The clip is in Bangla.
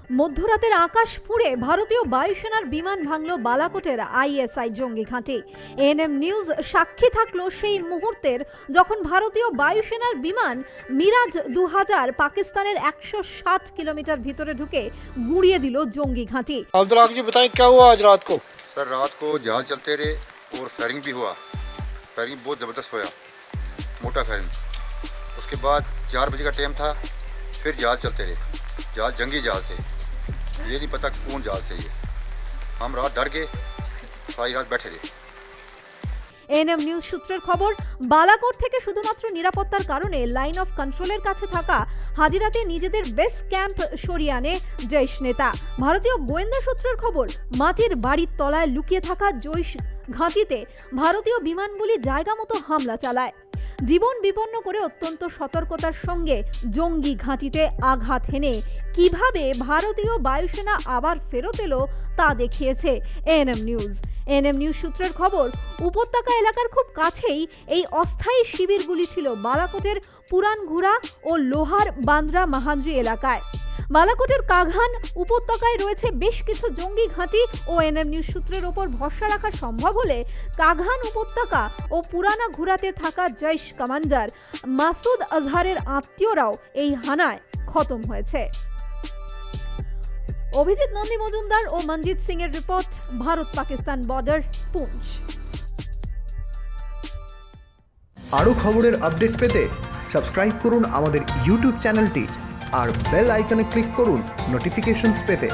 মধ্যরাতের আকাশ ফুঁড়ে ভারতীয় বায়ুসেনার বিমান ভাঙল বালাকোটের আইএসআই জঙ্গি ঘাঁটি। এএনএম নিউজ সাক্ষী থাকলো সেই মুহূর্তের, যখন ভারতীয় বায়ুসেনার বিমান মিরাজ 2000 পাকিস্তানের 107 কিলোমিটার ভিতরে ঢুকে গুঁড়িয়ে দিল জঙ্গি ঘাঁটি। अब्दुल जी बताएं क्या हुआ आज रात को? सर रात को जहाज चलते रहे और फायरिंग भी हुआ। फायरिंग बहुत ज़बरदस्त हुआ, मोटा फायरिंग। उसके बाद 4 बजे का टाइम था, फिर जहाज चलते रहे। जहाज जंगी जहाज थे, ये नहीं पता कौन जहाज थे ये। हम रात डर के सारी रात बैठे रहे। এএনএম নিউজ সূত্রের খবর, বালাকোট থেকে শুধুমাত্র নিরাপত্তার কারণে লাইন অফ কন্ট্রোলের কাছে থাকা হাজিরাতে নিজেদের বেস ক্যাম্প সরিয়ে আনে জৈশ নেতা। ভারতীয় গোয়েন্দা সূত্রের খবর, মাটির বাড়ির তলায় লুকিয়ে থাকা জৈশ ঘাঁটিতে ভারতীয় বিমানগুলি জায়গা মতো হামলা চালায়। জীবন বিপন্ন করে অত্যন্ত সতর্কতার সঙ্গে জঙ্গি ঘাঁটিতে আঘাত হেনে কিভাবে ভারতীয় বায়ুসেনা আবার ফেরত এলো তা দেখিয়েছে এএনএম নিউজ। এএনএম নিউজ সূত্রের খবর, উপত্যকা এলাকার খুব কাছেই এই অস্থায়ী শিবিরগুলি ছিল বালাকোটের পুরানঘুরা ও লোহার বান্দ্রা মাহাঞ্জি এলাকায়। বালাকোটের কাঘান উপত্যকায় রয়েছে বেশ কিছু জঙ্গি ঘাঁটি ও এএনএম নিউজ সূত্রের ওপর ভরসা রাখা সম্ভব হলে কাঘান উপত্যকা ও পুরানা ঘুরাতে থাকা জৈশ কমান্ডার মাসুদ আজহারের আত্মীয়রাও এই হানায় খতম হয়েছে। অভিজিৎ নন্দী মজুমদার ও মনজিৎ সিং এর রিপোর্ট, ভারত পাকিস্তান বর্ডার, পুঞ্চ। আরও খবরের আপডেট পেতে সাবস্ক্রাইব করুন আমাদের ইউটিউব চ্যানেলটি আর বেল আইকনে ক্লিক করুন নোটিফিকেশনস পেতে।